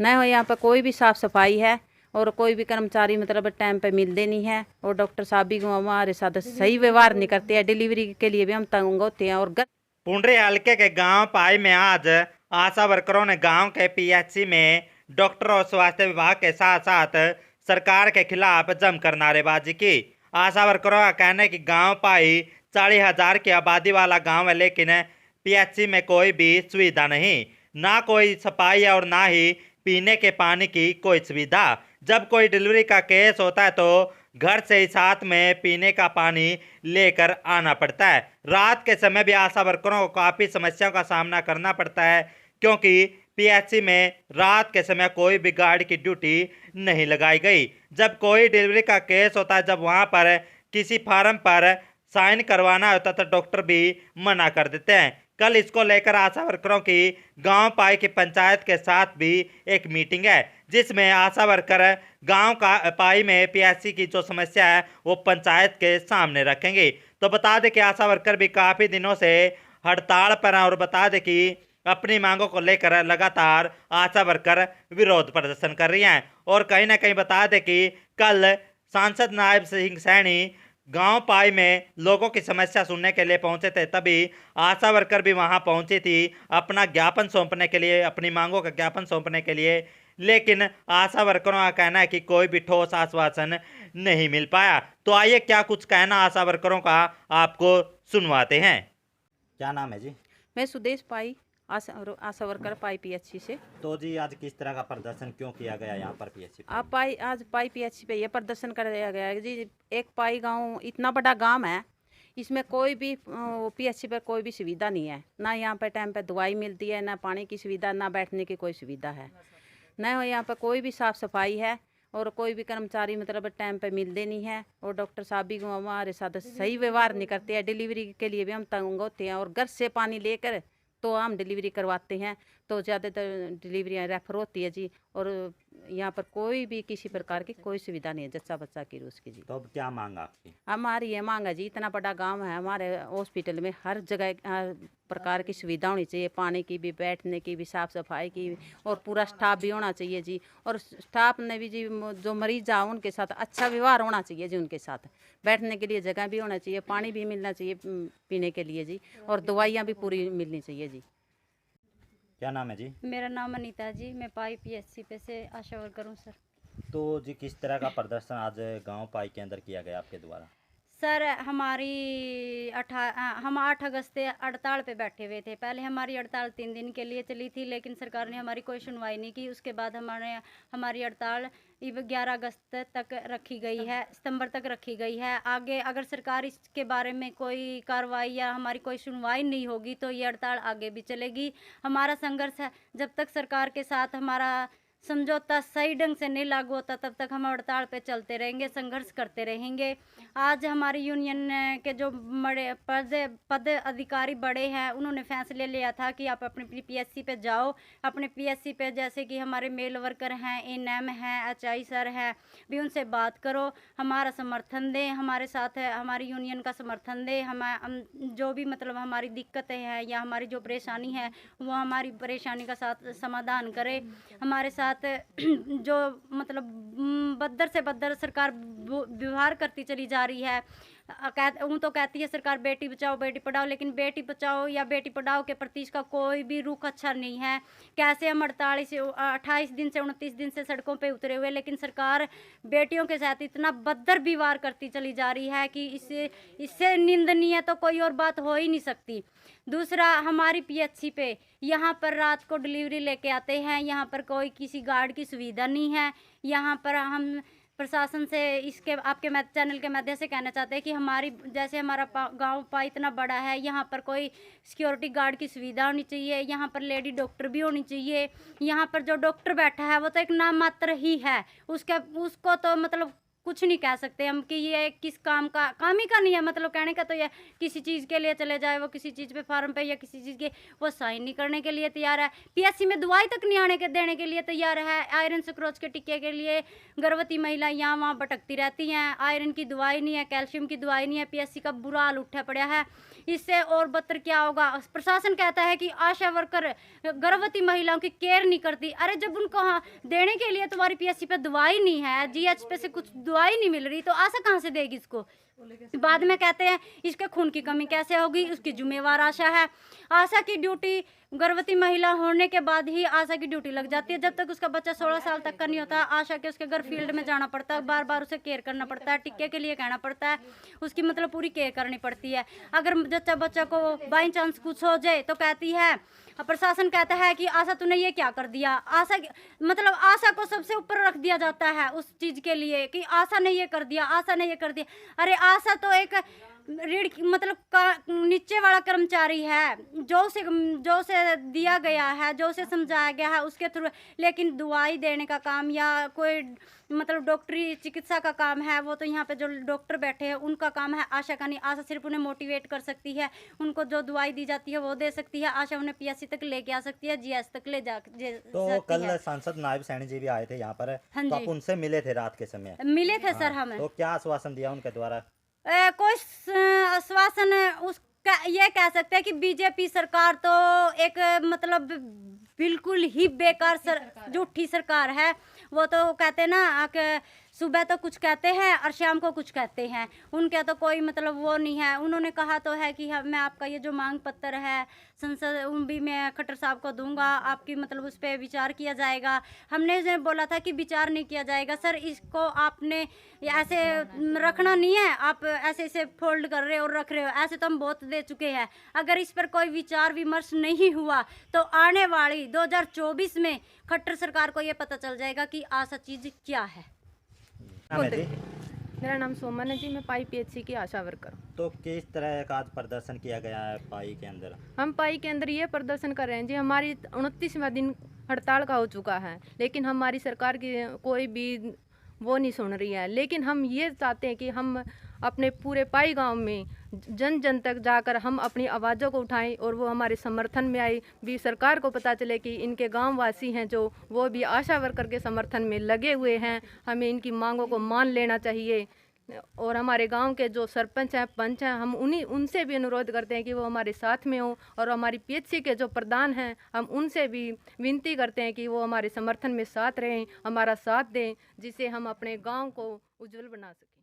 न यहाँ पर कोई भी साफ़ सफाई है और कोई भी कर्मचारी मतलब टाइम पे मिलते नहीं है। और डॉक्टर साहब भी हमारे साथ सही व्यवहार नहीं करते हैं। डिलीवरी के लिए भी हम तंग होते हैं। और पुंडरी हल्के के गांव पाई में आज आशा वर्करों ने गांव के पीएचसी में डॉक्टर और स्वास्थ्य विभाग के साथ साथ सरकार के खिलाफ जमकर नारेबाजी की। आशा वर्करों का कहना है कि गांव पाई 40,000 की आबादी वाला गांव है, लेकिन पीएचसी में कोई भी सुविधा नहीं, ना कोई सफाई और ना ही पीने के पानी की कोई सुविधा। जब कोई डिलीवरी का केस होता है तो घर से ही साथ में पीने का पानी लेकर आना पड़ता है। रात के समय भी आशा वर्करों को काफ़ी समस्याओं का सामना करना पड़ता है, क्योंकि पीएचसी में रात के समय कोई भी गार्ड की ड्यूटी नहीं लगाई गई। जब कोई डिलीवरी का केस होता है, जब वहां पर किसी फार्म पर साइन करवाना होता है तो डॉक्टर भी मना कर देते हैं। कल इसको लेकर आशा वर्करों की गांव पाई की पंचायत के साथ भी एक मीटिंग है, जिसमें आशा वर्कर गांव का पाई में पीएचसी की जो समस्या है वो पंचायत के सामने रखेंगे। तो बता दें कि आशा वर्कर भी काफ़ी दिनों से हड़ताल पर हैं और बता दें कि अपनी मांगों को लेकर लगातार आशा वर्कर विरोध प्रदर्शन कर रही हैं। और कहीं ना कहीं बता दें कि कल सांसद नायब सिंह सैनी गांव पाई में लोगों की समस्या सुनने के लिए पहुंचे थे, तभी आशा वर्कर भी वहां पहुंची थी अपना ज्ञापन सौंपने के लिए, अपनी मांगों का ज्ञापन सौंपने के लिए। लेकिन आशा वर्करों का कहना है कि कोई भी ठोस आश्वासन नहीं मिल पाया। तो आइए क्या कुछ कहना आशा वर्करों का आपको सुनवाते हैं। क्या नाम है जी? मैं सुदेश पाई आशा वर्कर पाई पीएचसी से। तो जी आज किस तरह का प्रदर्शन क्यों किया गया यहाँ पर पीएचसी पे? आप आज पाई पीएचसी पे ये प्रदर्शन कराया गया है जी। एक पाई गांव इतना बड़ा गांव है, इसमें कोई भी पीएचसी पर कोई भी सुविधा नहीं है। ना यहाँ पर टाइम पे दवाई मिलती है, ना पानी की सुविधा, ना बैठने की कोई सुविधा है, न यहाँ पर कोई भी साफ़ सफाई है और कोई भी कर्मचारी मतलब टाइम पे मिलते नहीं है। और डॉक्टर साहब भी हमारे साथ सही व्यवहार नहीं करते हैं। डिलीवरी के लिए भी हम तंग होते हैं। और घर से पानी लेकर तो हम डिलीवरी करवाते हैं, तो ज़्यादातर डिलीवरियाँ रेफर होती है जी। और यहाँ पर कोई भी किसी प्रकार की कोई सुविधा नहीं है जच्चा बच्चा की उसकी जी। तो अब क्या मांग आपकी? हमारी ये मांग है जी, इतना बड़ा गांव है, हमारे हॉस्पिटल में हर जगह हर प्रकार की सुविधा होनी चाहिए, पानी की भी, बैठने की भी, साफ़ सफाई की भी, और पूरा स्टाफ भी होना चाहिए जी। और स्टाफ ने भी जी जो मरीज आओ उनके साथ अच्छा व्यवहार होना चाहिए जी, उनके साथ बैठने के लिए जगह भी होना चाहिए, पानी भी मिलना चाहिए पीने के लिए जी, और दवाइयाँ भी पूरी मिलनी चाहिए जी। क्या नाम है जी? मेरा नाम अनीता जी, मैं पाई पीएचसी पे से आशा वर्कर हूँ सर। तो जी किस तरह का प्रदर्शन आज गांव पाई के अंदर किया गया आपके द्वारा? सर हम 8 अगस्त से हड़ताल पे बैठे हुए थे। पहले हमारी हड़ताल 3 दिन के लिए चली थी, लेकिन सरकार ने हमारी कोई सुनवाई नहीं की। उसके बाद हमारी हड़ताल 11 अगस्त तक रखी गई है, सितंबर तक रखी गई है। आगे अगर सरकार इसके बारे में कोई कार्रवाई या हमारी कोई सुनवाई नहीं होगी तो ये हड़ताल आगे भी चलेगी। हमारा संघर्ष है, जब तक सरकार के साथ हमारा समझौता सही ढंग से नहीं लागू होता तब तक हम हड़ताल पे चलते रहेंगे, संघर्ष करते रहेंगे। आज हमारी यूनियन के जो बड़े पद अधिकारी बड़े हैं, उन्होंने फैसले लिया था कि आप अपने पीएचसी पे जाओ। अपने पीएचसी पे जैसे कि हमारे मेल वर्कर हैं, एएनएम हैं, एचआई सर हैं, भी उनसे बात करो, हमारा समर्थन दें, हमारे साथ हमारी यूनियन का समर्थन दें। हम जो भी मतलब हमारी दिक्कतें हैं या हमारी जो परेशानी है वो हमारी परेशानी का साथ समाधान करे। हमारे साथ जो मतलब बदतर से बदतर सरकार व्यवहार करती चली जा रही है। वो तो कहती है सरकार बेटी बचाओ बेटी पढ़ाओ, लेकिन बेटी बचाओ या बेटी पढ़ाओ के प्रति इसका कोई भी रुख अच्छा नहीं है। कैसे हम 28 दिन से 29 दिन से सड़कों पे उतरे हुए, लेकिन सरकार बेटियों के साथ इतना बदतर व्यवहार करती चली जा रही है कि इससे निंदनीय तो कोई और बात हो ही नहीं सकती। दूसरा, हमारी पीएचसी पे यहाँ पर रात को डिलीवरी लेके आते हैं, यहाँ पर कोई किसी गार्ड की सुविधा नहीं है। यहाँ पर हम प्रशासन से इसके आपके चैनल के माध्यम से कहना चाहते हैं कि हमारी जैसे हमारा गांव पाई इतना बड़ा है, यहाँ पर कोई सिक्योरिटी गार्ड की सुविधा होनी चाहिए, यहाँ पर लेडी डॉक्टर भी होनी चाहिए। यहाँ पर जो डॉक्टर बैठा है वो तो एक नाम मात्र ही है, उसको तो मतलब कुछ नहीं कह सकते हम कि ये किस काम ही का नहीं है। मतलब कहने का तो ये किसी चीज़ के लिए चले जाए, वो किसी चीज़ पे फार्म पे या किसी चीज़ के वो साइन नहीं करने के लिए तैयार है। पीएचसी में दवाई तक नहीं देने के लिए तैयार है। आयरन सुक्रोज के टीके के लिए गर्भवती महिला यहाँ वहाँ भटकती रहती हैं। आयरन की दवाई नहीं है, कैल्शियम की दवाई नहीं है। पीएचसी का बुरा हाल उठा पड़ा है। इससे और बदतर क्या होगा? प्रशासन कहता है कि आशा वर्कर गर्भवती महिलाओं की केयर नहीं करती। अरे जब उनको देने के लिए तुम्हारी पीएचसी पे दवाई नहीं है, जीएच पे से कुछ दवाई नहीं मिल रही, तो आशा कहाँ से देगी इसको? बाद में कहते हैं इसके खून की कमी कैसे होगी, उसकी जिम्मेवार आशा है। आशा की ड्यूटी गर्भवती महिला होने के बाद ही आशा की ड्यूटी लग जाती है। जब तक उसका बच्चा 16 साल तक का नहीं होता, आशा के उसके घर फील्ड में जाना पड़ता है, बार बार उसे केयर करना पड़ता है, टिक्के के लिए कहना पड़ता है, उसकी मतलब पूरी केयर करनी पड़ती है। अगर बच्चा को बाई चांस कुछ हो जाए तो कहती है, प्रशासन कहता है कि आशा तूने ये क्या कर दिया। मतलब आशा को सबसे ऊपर रख दिया जाता है उस चीज़ के लिए कि आशा ने ये कर दिया, आशा ने ये कर दिया। अरे आशा तो एक रीढ़ मतलब नीचे वाला कर्मचारी है, जो उसे दिया गया है, जो उसे समझाया गया है उसके थ्रू। लेकिन दवाई देने का काम या कोई मतलब डॉक्टरी चिकित्सा का काम है, वो तो यहाँ पे जो डॉक्टर बैठे हैं उनका काम है, आशा का नहीं। आशा सिर्फ उन्हें मोटिवेट कर सकती है, उनको जो दवाई दी जाती है वो दे सकती है। आशा उन्हें पीएचसी तक लेके आ सकती है, जीएस तक ले जा तो कल सांसद नायब सैनी जी भी आए थे यहाँ पर, हाँ तो आप जी। उनसे मिले थे रात के समय? मिले थे सर हम। तो क्या आश्वासन दिया उनके द्वारा? कोई आश्वासन उसका ये कह सकते हैं कि बीजेपी सरकार तो एक मतलब बिल्कुल ही बेकार झूठी सरकार है। वो तो कहते हैं ना कि सुबह तो कुछ कहते हैं और शाम को कुछ कहते हैं, उनके तो कोई मतलब वो नहीं है। उन्होंने कहा तो है कि मैं आपका ये जो मांग पत्र है संसद भी मैं खट्टर साहब को दूंगा, आपकी मतलब उस पर विचार किया जाएगा। हमने बोला था कि विचार नहीं किया जाएगा सर, इसको आपने ऐसे रखना नहीं है, आप ऐसे ऐसे फोल्ड कर रहे हो और रख रहे हो, ऐसे तो हम बहुत दे चुके हैं। अगर इस पर कोई विचार विमर्श नहीं हुआ तो आने वाली 2024 में खट्टर सरकार को ये पता चल जाएगा कि आशा चीज क्या है। नाम है जी? मेरा नाम सोमन है जी, मैं पाई पीएचसी की आशा वर्कर हूँ। तो किस तरह का आज प्रदर्शन किया गया है पाई के अंदर? हम पाई के अंदर ये प्रदर्शन कर रहे हैं जी, हमारी 29वां दिन हड़ताल का हो चुका है, लेकिन हमारी सरकार की कोई भी वो नहीं सुन रही है। लेकिन हम ये चाहते हैं कि हम अपने पूरे पाई गांव में जन जन तक जाकर हम अपनी आवाज़ों को उठाएं और वो हमारे समर्थन में आई भी। सरकार को पता चले कि इनके गांव वासी हैं जो वो भी आशा वर्कर के समर्थन में लगे हुए हैं। हमें इनकी मांगों को मान लेना चाहिए। और हमारे गांव के जो सरपंच हैं, पंच हैं, हम उनसे भी अनुरोध करते हैं कि वो हमारे साथ में हो। और हमारी पीएचसी के जो प्रधान हैं, हम उनसे भी विनती करते हैं कि वो हमारे समर्थन में साथ रहें, हमारा साथ दें, जिससे हम अपने गांव को उज्जवल बना सकें।